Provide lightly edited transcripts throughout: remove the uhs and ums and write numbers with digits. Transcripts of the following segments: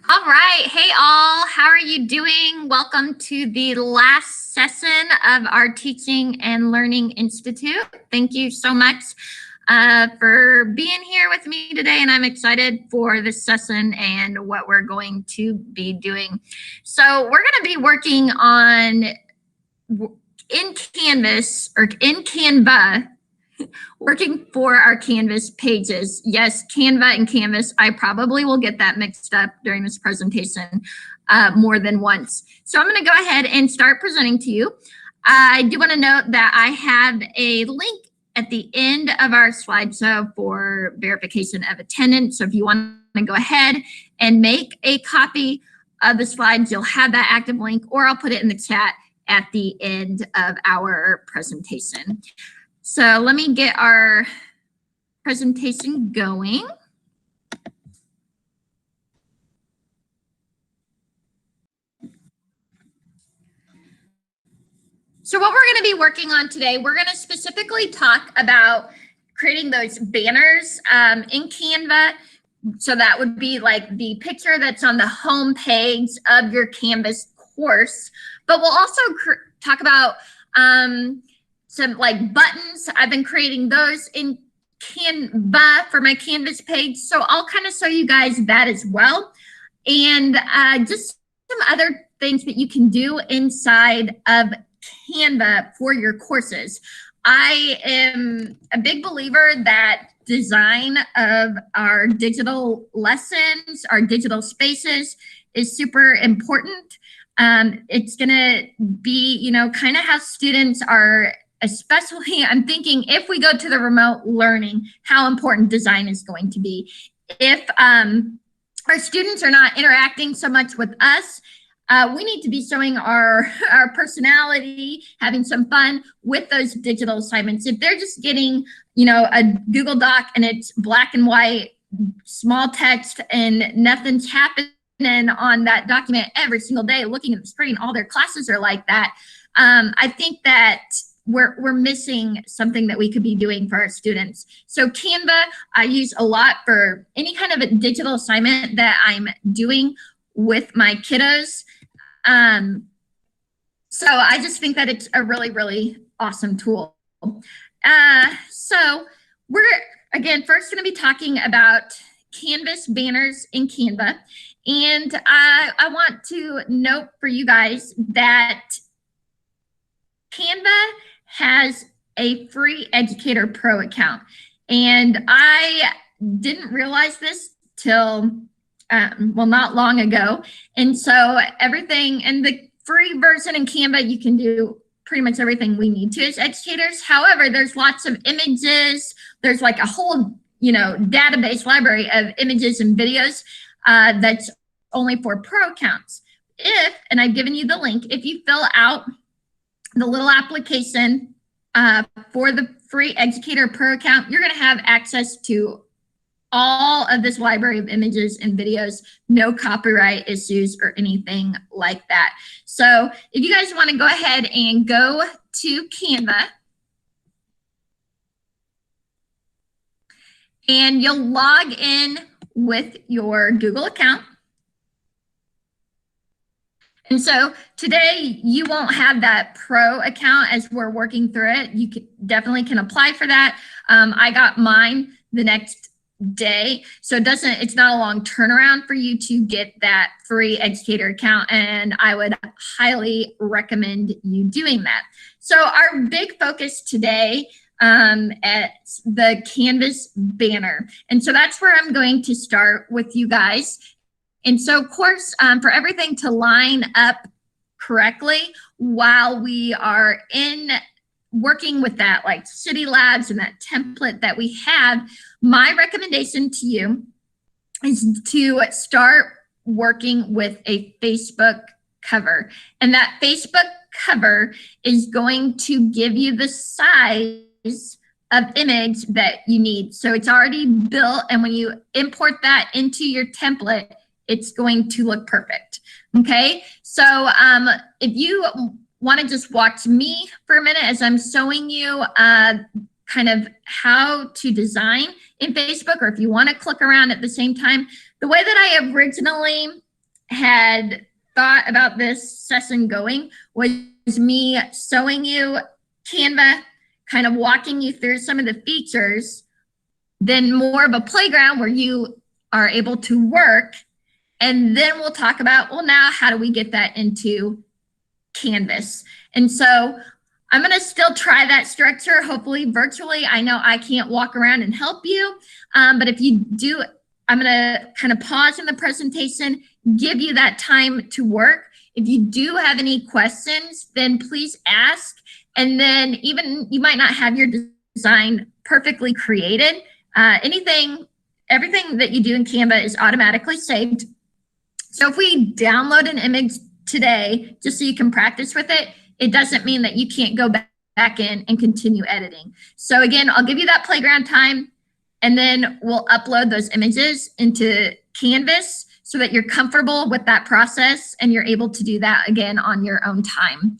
All right. Hey, all. How are you doing? Welcome to the last session of our Teaching and Learning Institute. Thank you so much for being here with me today, and I'm excited for this session and what we're going to be doing. So we're going to be working on in Canvas or in Canva, working for our Canvas pages. Yes, Canva and Canvas. I probably will get that mixed up during this presentation more than once. So I'm going to go ahead and start presenting to you. I do want to note that I have a link at the end of our slideshow for verification of attendance. So if you want to go ahead and make a copy of the slides, you'll have that active link, or I'll put it in the chat at the end of our presentation. So let me get our presentation going. So what we're going to be working on today, we're going to specifically talk about creating those banners in Canva. So that would be like the picture that's on the home page of your Canvas course. But we'll also talk about some like buttons. I've been creating those in Canva for my Canvas page. So I'll kind of show you guys that as well. And just some other things that you can do inside of Canva for your courses. I am a big believer that design of our digital lessons, our digital spaces is super important. It's going to be, you know, kind of how students are, especially I'm thinking if we go to the remote learning, how important design is going to be. If our students are not interacting so much with us, we need to be showing our personality, having some fun with those digital assignments. If they're just getting, you know, a Google Doc and it's black and white, small text, and nothing's happening on that document every single day, looking at the screen, all their classes are like that. I think that we're missing something that we could be doing for our students. So Canva, I use a lot for any kind of a digital assignment that I'm doing with my kiddos. So I just think that it's a really, really awesome tool. So we're, again, first going to be talking about Canvas banners in Canva. And I want to note for you guys that Canva has a free Educator Pro account. And I didn't realize this till well, not long ago. And so everything in the free version in Canva, you can do pretty much everything we need to as educators. However, there's lots of images. There's like a whole, you know, database library of images and videos that's only for pro accounts. If, and I've given you the link, if you fill out the little application for the free Educator Pro account, you're going to have access to all of this library of images and videos, no copyright issues or anything like that. So if you guys want to go ahead and go to Canva, and you'll log in with your Google account. And so today you won't have that pro account as we're working through it. You definitely can apply for that. I got mine the next day, so it's not a long turnaround for you to get that free educator account, and I would highly recommend you doing that. So our big focus today at the Canvas banner, and so that's where I'm going to start with you guys. And so of course, for everything to line up correctly while we are in working with that like City Labs and that template that we have, my recommendation to you is to start working with a Facebook cover. And that Facebook cover is going to give you the size of image that you need. So it's already built, and when you import that into your template, it's going to look perfect. Okay, so if you want to just watch me for a minute as I'm showing you kind of how to design in Facebook, or if you want to click around at the same time, the way that I originally had thought about this session going was me showing you Canva, kind of walking you through some of the features, then more of a playground where you are able to work. And then we'll talk about, well, now how do we get that into Canvas? And so I'm going to still try that structure, hopefully virtually. I know I can't walk around and help you, but if you do, I'm going to kind of pause in the presentation, give you that time to work. If you do have any questions, then please ask. And then even you might not have your design perfectly created. Everything that you do in Canva is automatically saved. So if we download an image today, just so you can practice with it, it doesn't mean that you can't go back in and continue editing. So again, I'll give you that playground time, and then we'll upload those images into Canvas so that you're comfortable with that process and you're able to do that again on your own time.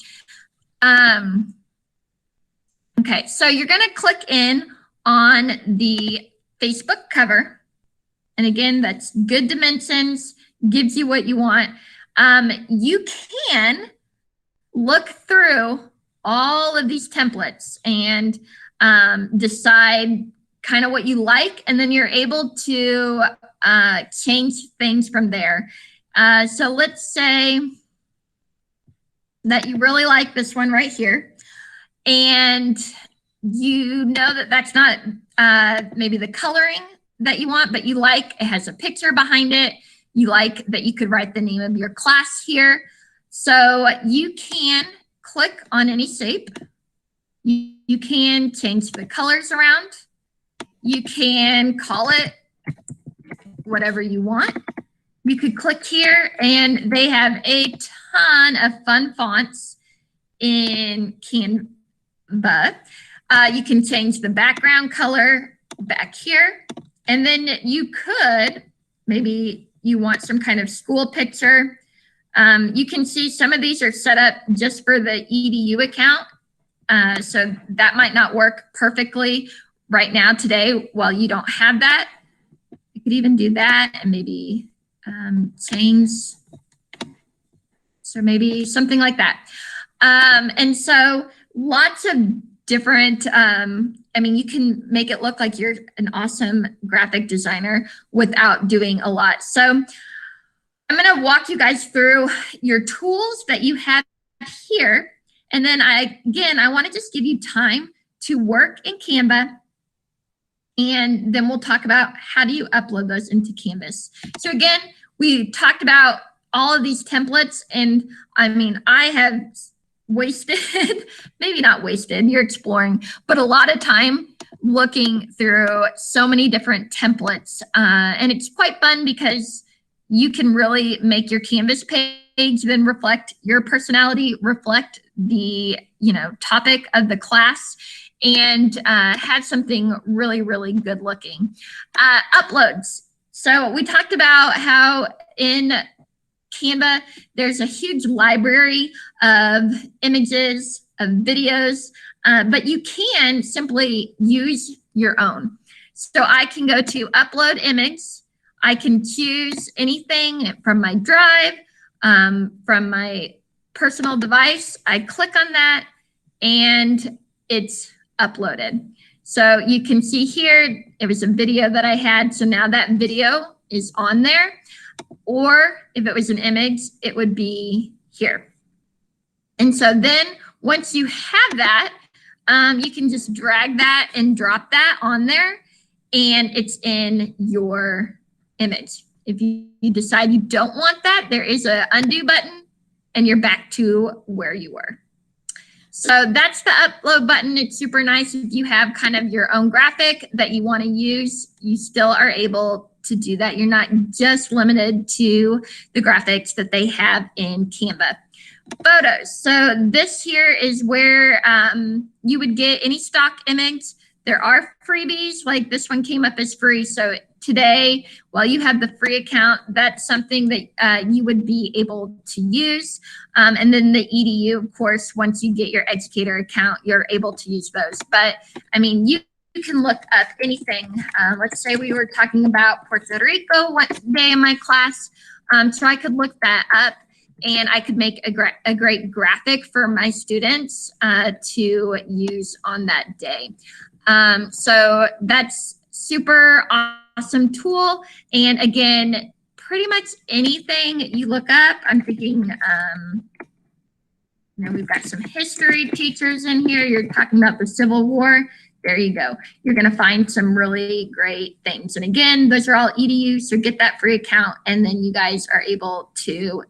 Okay, so you're gonna click in on the Facebook cover. And again, that's good dimensions, gives you what you want. You can look through all of these templates and decide kind of what you like, and then you're able to change things from there. So let's say that you really like this one right here, and you know that that's not maybe the coloring that you want, but you like it has a picture behind it. You like that you could write the name of your class here. So you can click on any shape. You can change the colors around. You can call it whatever you want. You could click here, and they have a ton of fun fonts in Canva. You can change the background color back here. And then you could, maybe you want some kind of school picture. You can see some of these are set up just for the EDU account. So that might not work perfectly right now today while you don't have that. You could even do that and maybe change. So maybe something like that. And so lots of different, I mean, you can make it look like you're an awesome graphic designer without doing a lot. So I'm going to walk you guys through your tools that you have here. And then I want to just give you time to work in Canva. And then we'll talk about how do you upload those into Canvas. So again, we talked about all of these templates, and I mean, I have wasted, maybe not wasted, you're exploring, but a lot of time looking through so many different templates. And it's quite fun because you can really make your Canvas page then reflect your personality, reflect the topic of the class, and have something really, really good looking. Uploads. So we talked about how in Canva, there's a huge library of images, of videos, but you can simply use your own. So I can go to upload image. I can choose anything from my drive, from my personal device. I click on that and it's uploaded. So you can see here, it was a video that I had. So now that video is on there. Or if it was an image, it would be here. And so then once you have that, you can just drag that and drop that on there, and it's in your image. If you decide you don't want that, there is an undo button, and you're back to where you were. So that's the upload button. It's super nice. If you have kind of your own graphic that you want to use, you still are able to do that. You're not just limited to the graphics that they have in Canva. Photos. So this here is where you would get any stock image. There are freebies, like this one came up as free. So today, while you have the free account, that's something that you would be able to use. And then the EDU, of course, once you get your educator account, you're able to use those. But I mean, you can look up anything. Let's say we were talking about Puerto Rico one day in my class. So I could look that up and I could make a great graphic for my students to use on that day. So that's super awesome tool. And again, pretty much anything you look up, I'm thinking, we've got some history teachers in here. You're talking about the Civil War. There you go. You're going to find some really great things. And again, those are all EDU, so get that free account, and then you guys are able to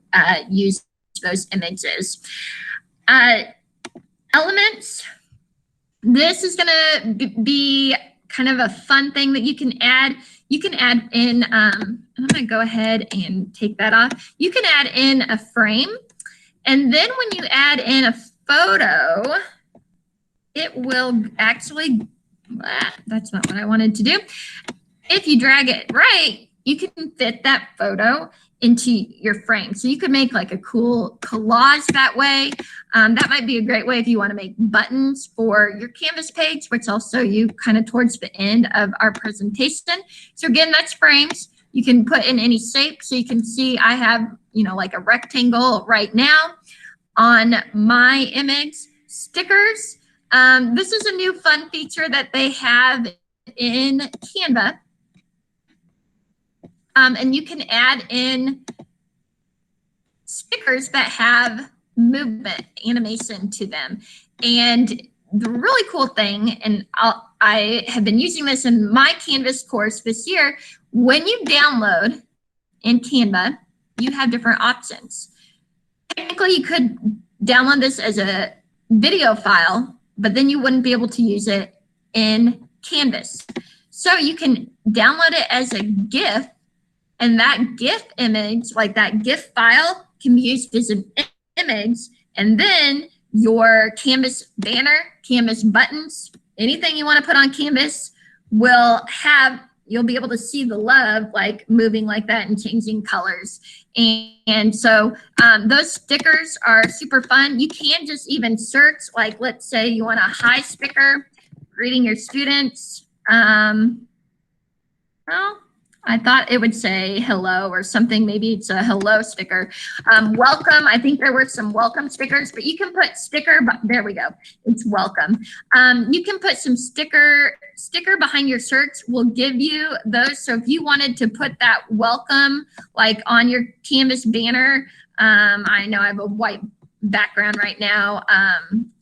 use those images. Elements. This is going to be kind of a fun thing that you can add. You can add in, I'm going to go ahead and take that off. You can add in a frame. And then when you add in a photo, it will actually, that's not what I wanted to do. If you drag it right, you can fit that photo into your frame. So you could make like a cool collage that way. That might be a great way if you want to make buttons for your Canvas page, which I'll show you kind of towards the end of our presentation. So again, that's frames. You can put in any shape. So you can see I have, like a rectangle right now on my image. Stickers. This is a new fun feature that they have in Canva. And you can add in stickers that have movement animation to them. And the really cool thing, and I have been using this in my Canvas course this year, when you download in Canva, you have different options. Technically, you could download this as a video file, but then you wouldn't be able to use it in Canvas. So you can download it as a GIF, and that GIF image, like that GIF file, can be used as an image, and then your Canvas banner, Canvas buttons, anything you want to put on Canvas will have, you'll be able to see the love like moving like that and changing colors. And so those stickers are super fun. You can just even search, like let's say you want a hi sticker, greeting your students. Well, I thought it would say hello or something. Maybe it's a hello sticker. Welcome. I think there were some welcome stickers, but you can put sticker. There we go. It's welcome. You can put some sticker behind your search. We'll give you those. So if you wanted to put that welcome like on your Canvas banner, I know I have a white background right now,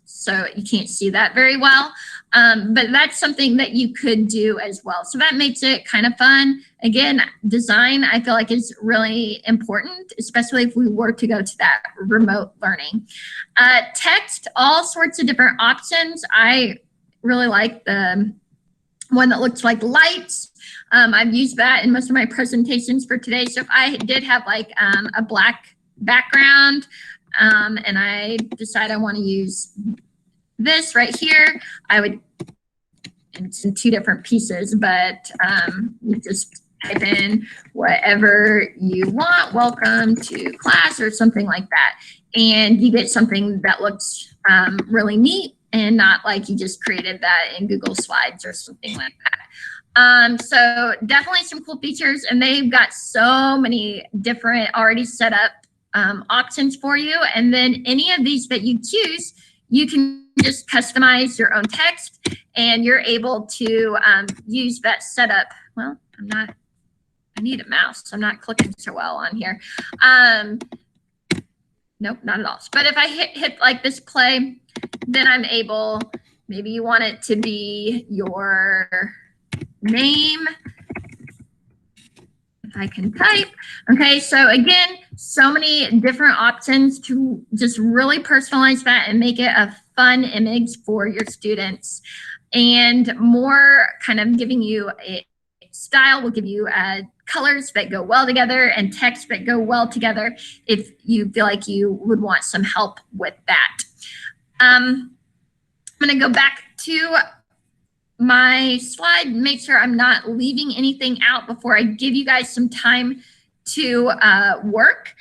so you can't see that very well. But that's something that you could do as well. So that makes it kind of fun. Again, design, I feel like is really important, especially if we were to go to that remote learning. Text, all sorts of different options. I really like the one that looks like lights. I've used that in most of my presentations for today. So if I did have like a black background and I decide I want to use this right here, I would, it's in two different pieces, but you just type in whatever you want, welcome to class or something like that. And you get something that looks really neat and not like you just created that in Google Slides or something like that. So definitely some cool features, and they've got so many different already set up options for you. And then any of these that you choose, you can just customize your own text, and you're able to use that setup. Well, I need a mouse. I'm not clicking so well on here. Nope, not at all. But if I hit like this play, then I'm able, maybe you want it to be your name. If I can type. Okay, so again, so many different options to just really personalize that and make it a fun image for your students. And more kind of giving you a style will give you colors that go well together and text that go well together if you feel like you would want some help with that. I'm going to go back to my slide, make sure I'm not leaving anything out before I give you guys some time to work.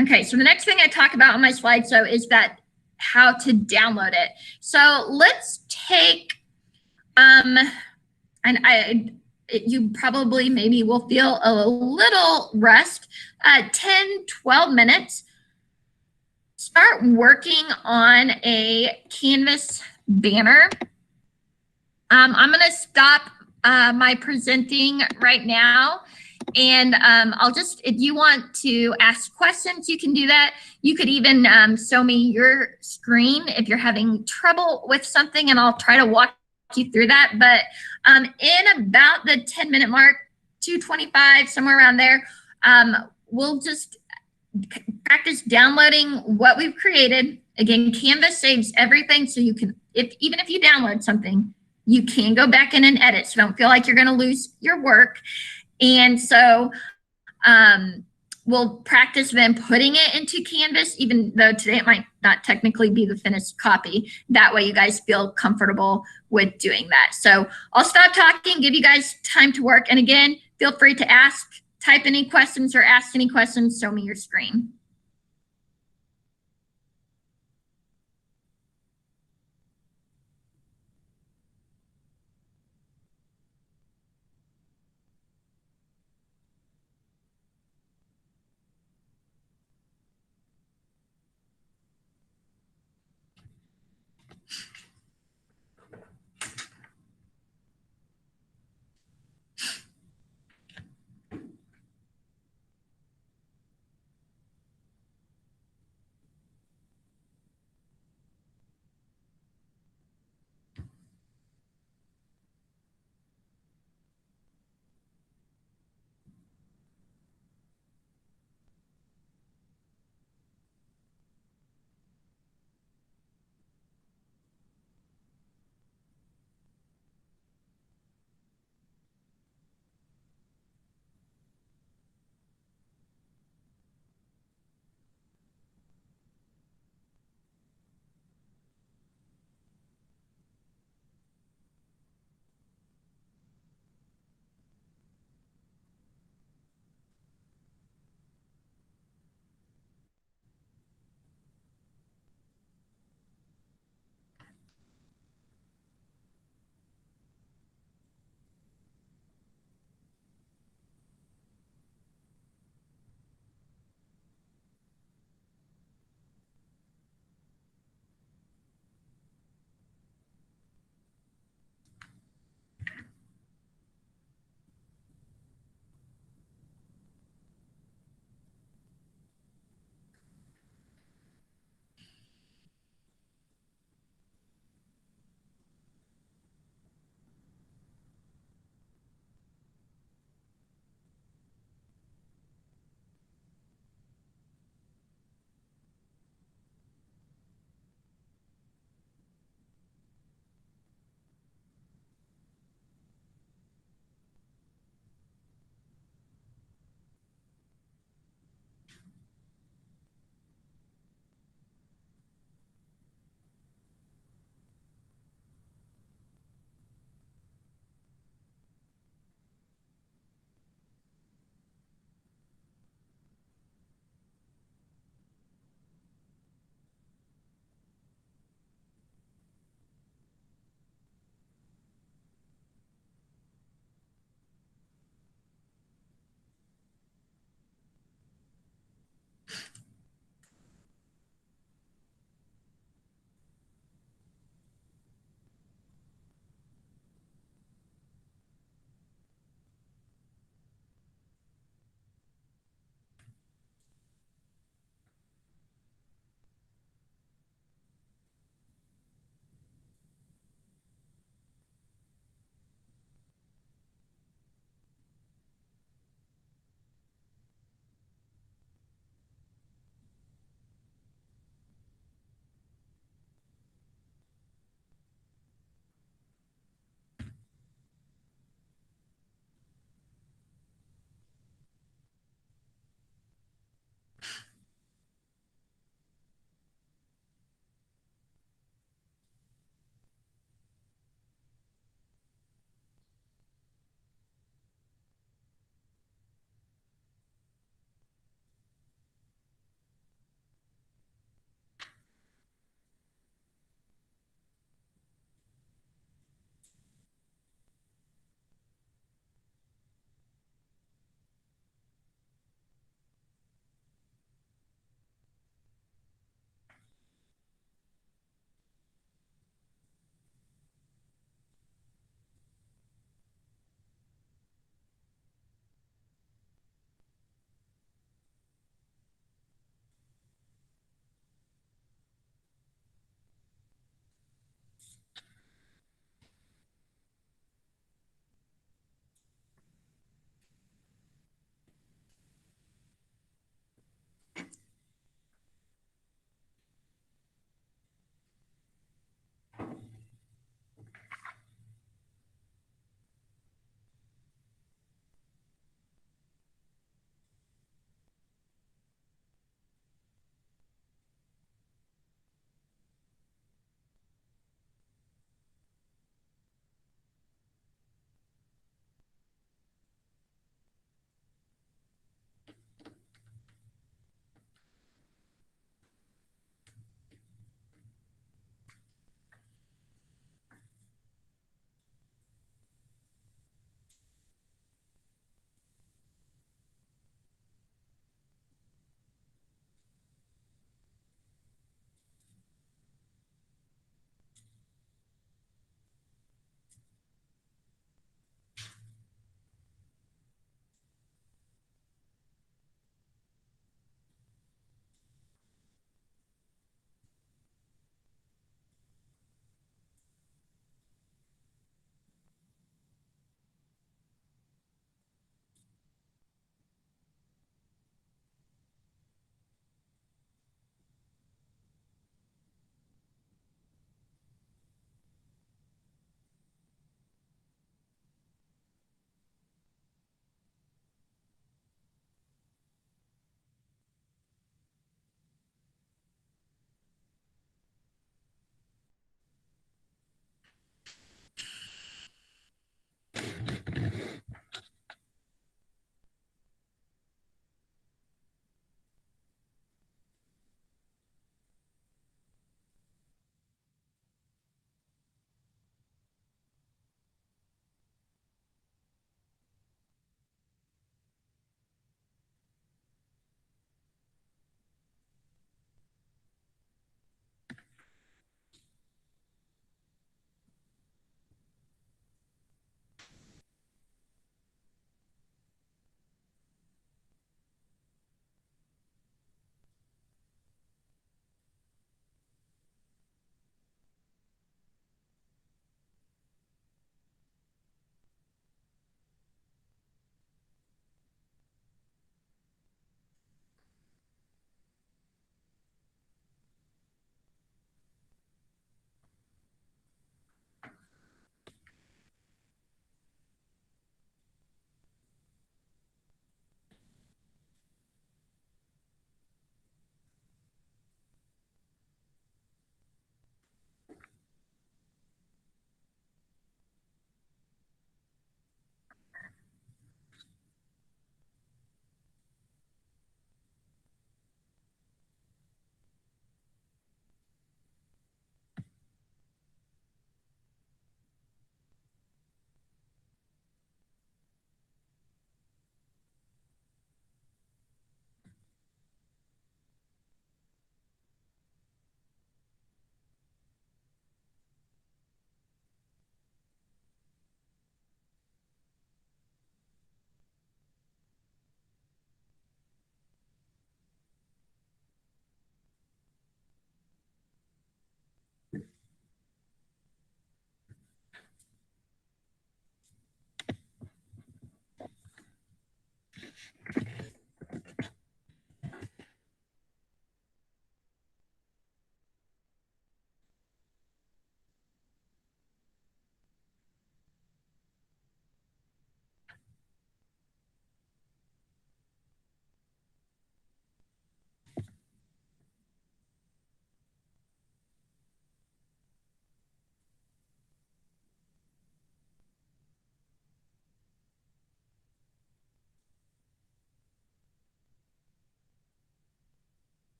Okay, so the next thing I talk about on my slideshow is that how to download it. So let's take, and you probably maybe will feel a little rust. 10, 12 minutes, start working on a Canvas banner. I'm going to stop my presenting right now. And I'll just, if you want to ask questions, you can do that. You could even show me your screen if you're having trouble with something, and I'll try to walk you through that. But in about the 10-minute mark, 2:25, somewhere around there, we'll just practice downloading what we've created. Again, Canvas saves everything, so you can, even if you download something, you can go back in and edit, so don't feel like you're going to lose your work. And so we'll practice then putting it into Canvas, even though today it might not technically be the finished copy. That way you guys feel comfortable with doing that. So I'll stop talking, give you guys time to work. And again, feel free to ask, type any questions or ask any questions, show me your screen.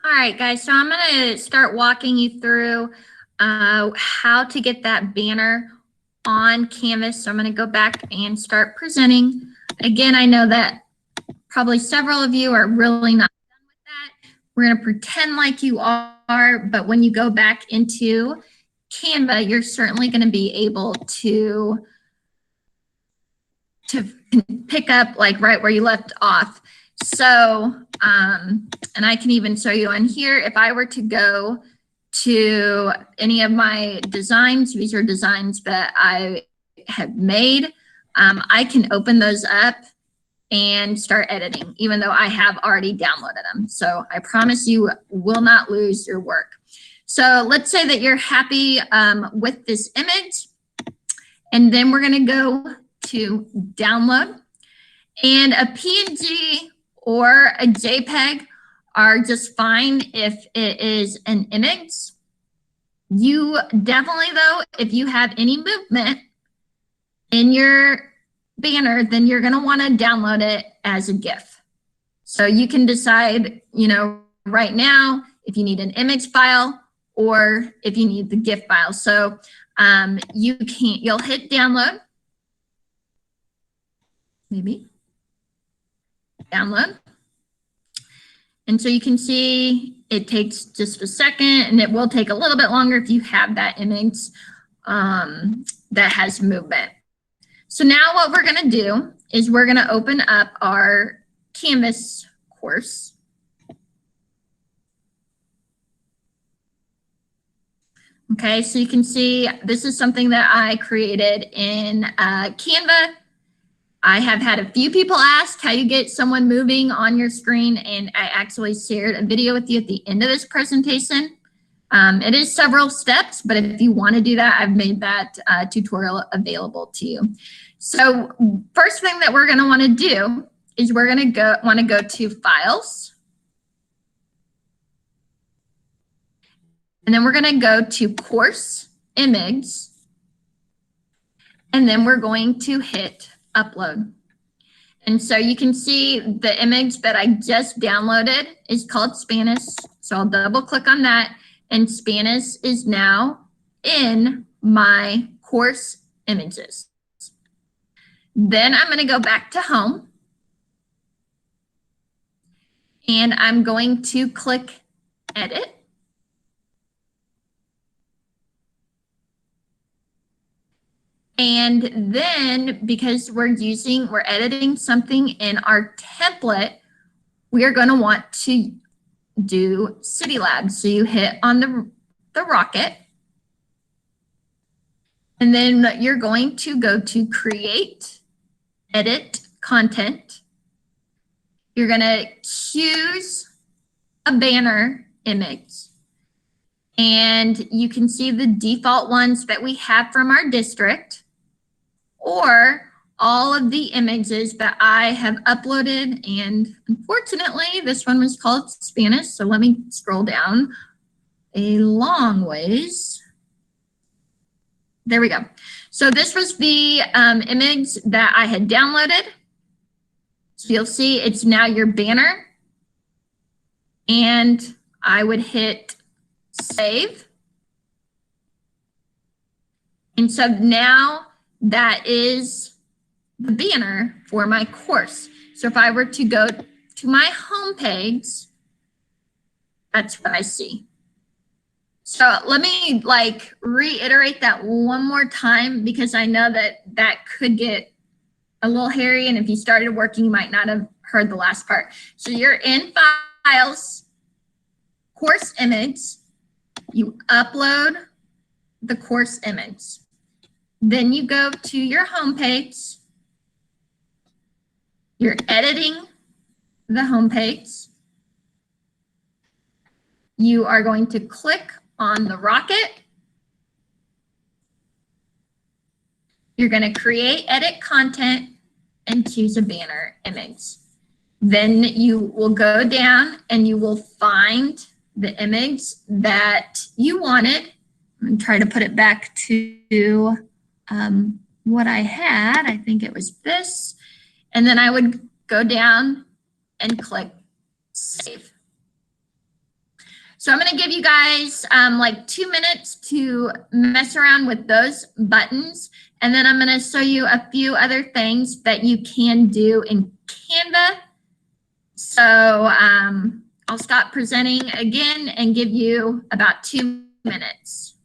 All right, guys, so I'm going to start walking you through how to get that banner on Canvas. So I'm going to go back and start presenting. Again, I know that probably several of you are really not done with that. We're going to pretend like you are, but when you go back into Canva, you're certainly going to be able to pick up like right where you left off. So, and I can even show you on here, if I were to go to any of my designs, these are designs that I have made. I can open those up and start editing, even though I have already downloaded them. So I promise you will not lose your work. So let's say that you're happy with this image, and then we're gonna go to download. And a PNG or a JPEG are just fine if it is an image. You definitely, though, if you have any movement in your banner, then you're going to want to download it as a GIF. So you can decide, right now, if you need an image file or if you need the GIF file. So you'll hit download, maybe. Download. And so you can see it takes just a second, and it will take a little bit longer if you have that image that has movement. So now what we're going to do is we're going to open up our Canvas course. Okay, so you can see this is something that I created in Canva. I have had a few people ask how you get someone moving on your screen, and I actually shared a video with you at the end of this presentation. It is several steps, but if you want to do that, I've made that tutorial available to you. So first thing that we're going to want to do is we're going to want to go to Files. And then we're going to go to Course Image. And then we're going to hit Upload. And so you can see the image that I just downloaded is called Spanish. So I'll double click on that, and Spanish is now in my course images. Then I'm going to go back to Home, and I'm going to click Edit. And then because we're editing something in our template, we are going to want to do City Lab. So you hit on the rocket, and then you're going to go to Create, Edit Content. You're going to choose a banner image. And you can see the default ones that we have from our district, or all of the images that I have uploaded. And unfortunately, this one was called Spanish. So let me scroll down a long ways. There we go. So this was the image that I had downloaded. So you'll see it's now your banner. And I would hit Save. And so now that is the banner for my course. So if I were to go to my home page, that's what I see. So let me reiterate that one more time, because I know that could get a little hairy, and if you started working, you might not have heard the last part. So you're in Files, Course Image, you upload the course image. Then you go to your home page. You're editing the home page. You are going to click on the rocket. You're going to create Edit Content and choose a banner image. Then you will go down and you will find the image that you wanted and try to put it back to what I had. I think it was this. And then I would go down and click Save. So I'm going to give you guys like 2 minutes to mess around with those buttons. And then I'm going to show you a few other things that you can do in Canva. So I'll stop presenting again and give you about 2 minutes.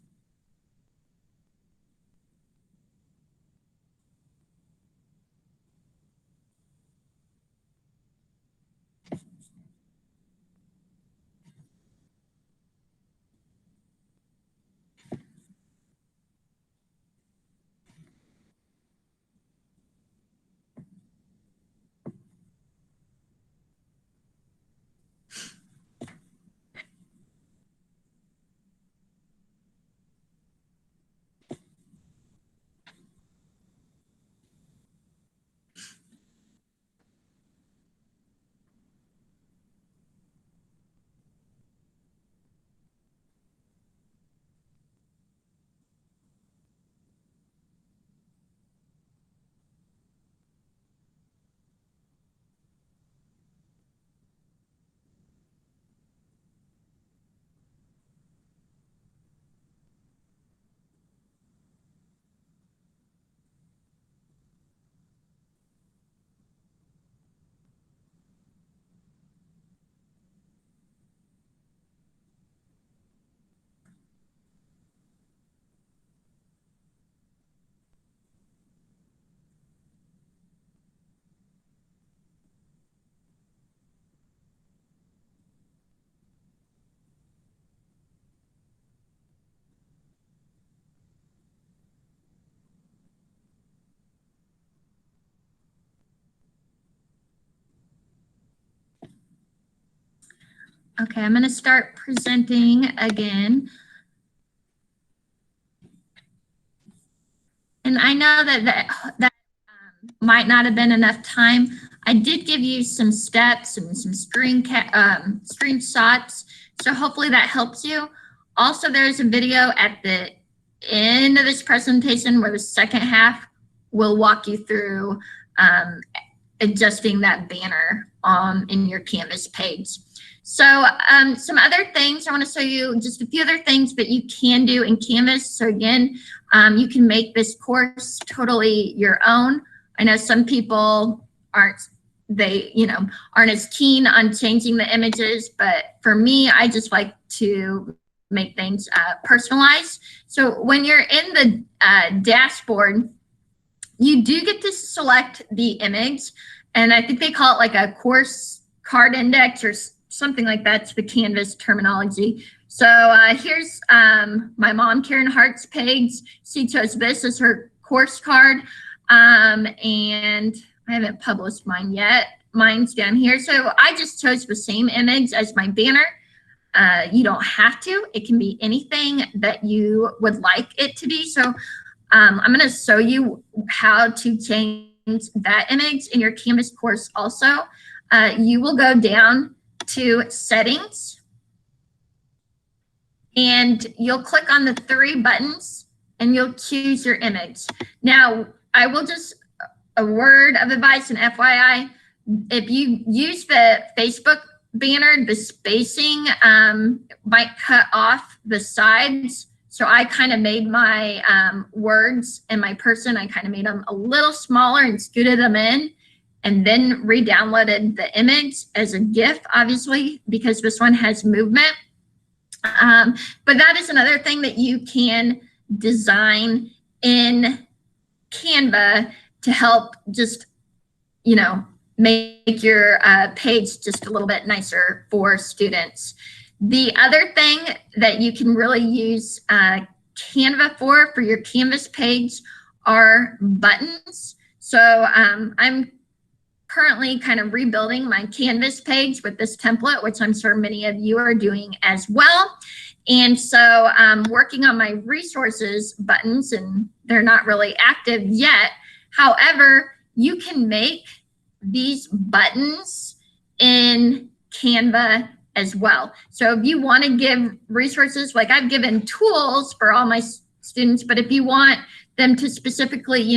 Okay, I'm going to start presenting again. And I know that might not have been enough time. I did give you some steps and some screenshots, so hopefully that helps you. Also, there's a video at the end of this presentation where the second half will walk you through adjusting that banner in your Canvas page. So some other things, I want to show you just a few other things that you can do in Canvas. So again, you can make this course totally your own. I know some people aren't as keen on changing the images, but for me, I just like to make things personalized. So when you're in the dashboard, you do get to select the image, and I think they call it like a course card index or something like that. It's the Canvas terminology. So here's my mom, Karen Hart's page. She chose this as her course card. And I haven't published mine yet. Mine's down here. So I just chose the same image as my banner. You don't have to. It can be anything that you would like it to be. So I'm going to show you how to change that image in your Canvas course also. You will go down to settings and you'll click on the 3 buttons and you'll choose your image. Now, I will just, a word of advice and FYI, if you use the Facebook banner, the spacing might cut off the sides. So I kind of made my words and my person, I kind of made them a little smaller and scooted them in, and then re-downloaded the image as a GIF, obviously, because this one has movement. But that is another thing that you can design in Canva to help just, make your page just a little bit nicer for students. The other thing that you can really use Canva for your Canvas page are buttons. So I'm currently kind of rebuilding my Canvas page with this template, which I'm sure many of you are doing as well. And so I'm working on my resources buttons, and they're not really active yet. However, you can make these buttons in Canva as well. So if you want to give resources, like I've given tools for all my students, but if you want them to specifically,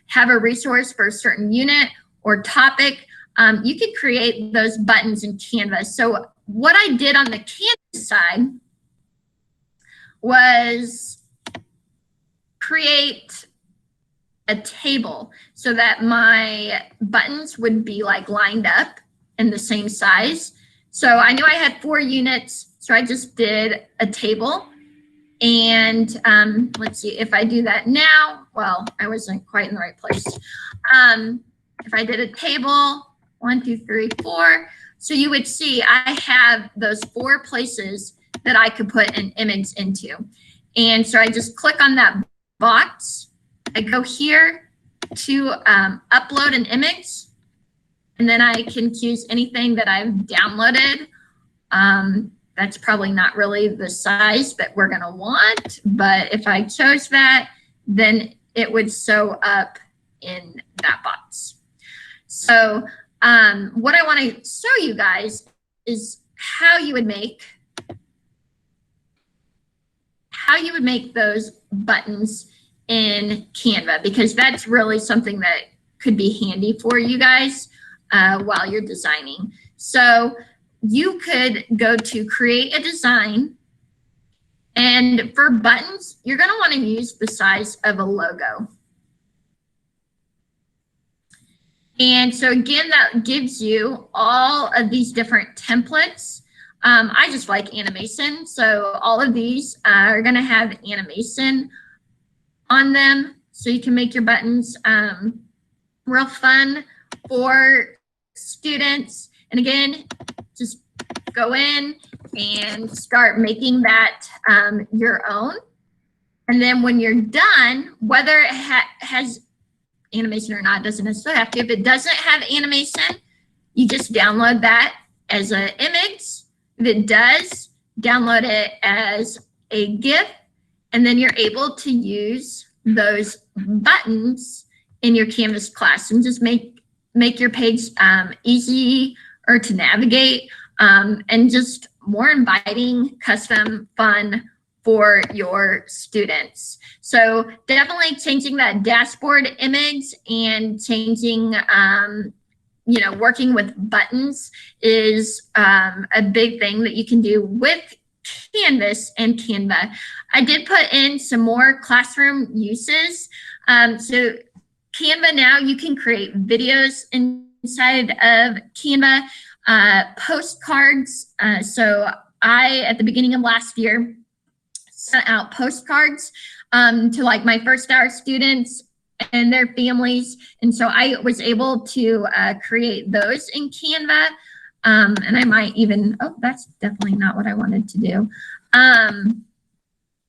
have a resource for a certain unit or topic, you could create those buttons in Canva. So what I did on the Canvas side was create a table so that my buttons would be like lined up in the same size. So I knew I had 4 units, so I just did a table. And let's see, if I do that now, well, I wasn't quite in the right place. If I did a table, 1, 2, 3, 4, so you would see I have those 4 places that I could put an image into. And so I just click on that box. I go here to upload an image, and then I can choose anything that I've downloaded. That's probably not really the size that we're going to want, but if I chose that, then it would show up in that box. So what I want to show you guys is how you would make those buttons in Canva, because that's really something that could be handy for you guys while you're designing. So you could go to create a design, and for buttons, you're going to want to use the size of a logo. And so again, that gives you all of these different templates. I just like animation, so all of these are going to have animation on them, so you can make your buttons real fun for students. And again, just go in and start making that your own. And then when you're done, whether it has animation or not, doesn't necessarily have to. If it doesn't have animation, you just download that as an image. If it does, download it as a GIF, and then you're able to use those buttons in your Canvas class and just make your page easy or to navigate and just more inviting, custom, fun for your students. So definitely changing that dashboard image and changing, working with buttons is a big thing that you can do with Canvas and Canva. I did put in some more classroom uses. So Canva, now you can create videos inside of Canva, postcards. So I, at the beginning of last year, sent out postcards to like my first hour students and their families. And so I was able to create those in Canva. And I might even, oh, that's definitely not what I wanted to do. Let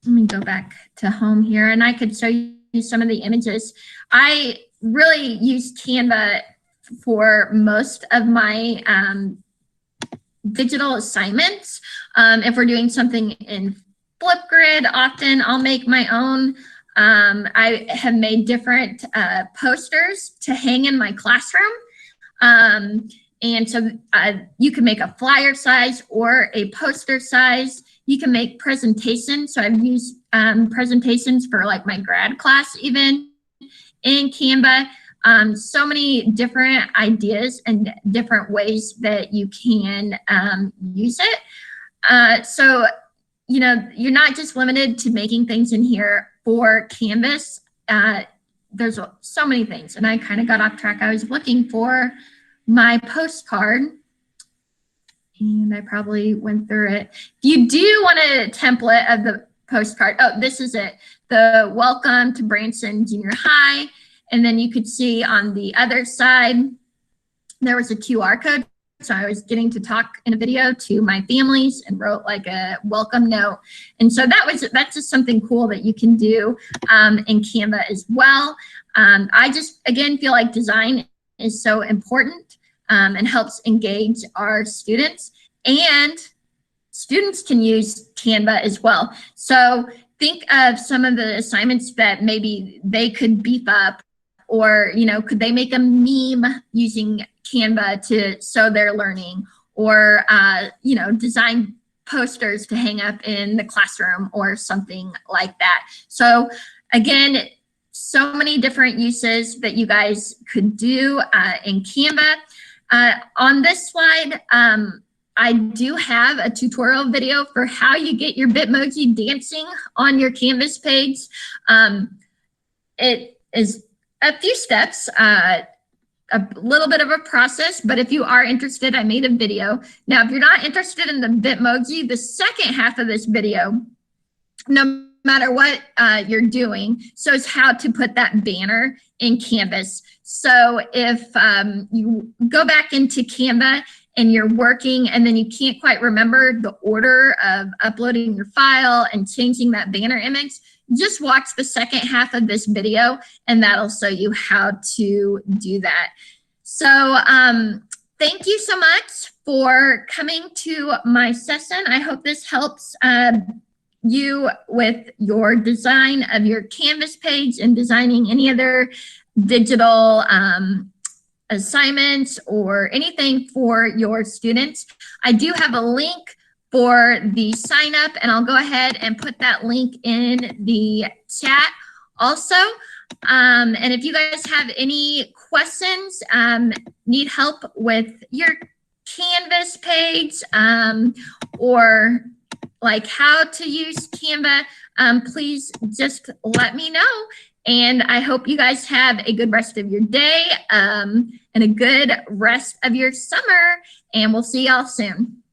me go back to home here, and I could show you some of the images. I really use Canva for most of my digital assignments. If we're doing something in Flipgrid, often I'll make my own. I have made different posters to hang in my classroom. And so you can make a flyer size or a poster size. You can make presentations. So I've used presentations for like my grad class even in Canva. So many different ideas and different ways that you can use it. So, you're not just limited to making things in here for Canvas. There's so many things, and I kind of got off track. I was looking for my postcard, and I probably went through it. If you do want a template of the postcard, oh, this is it. The Welcome to Branson Junior High. And then you could see on the other side, there was a QR code. So I was getting to talk in a video to my families and wrote like a welcome note. And so that's just something cool that you can do in Canva as well. I just, again, feel like design is so important and helps engage our students, and students can use Canva as well. So think of some of the assignments that maybe they could beef up, or, could they make a meme using Canva to show their learning, or, design posters to hang up in the classroom or something like that. So again, so many different uses that you guys could do in Canva. On this slide, I do have a tutorial video for how you get your Bitmoji dancing on your Canvas page. It is a few steps, a little bit of a process, but if you are interested, I made a video. Now, if you're not interested in the Bitmoji, the second half of this video, no matter what you're doing, shows how to put that banner in Canvas. So if you go back into Canva and you're working and then you can't quite remember the order of uploading your file and changing that banner image, just watch the second half of this video and that'll show you how to do that. So thank you so much for coming to my session. I hope this helps you with your design of your Canvas page and designing any other digital assignments or anything for your students. I do have a link for the sign up, and I'll go ahead and put that link in the chat also. And if you guys have any questions, need help with your Canvas page, or like how to use Canva, please just let me know. And I hope you guys have a good rest of your day and a good rest of your summer. And we'll see y'all soon.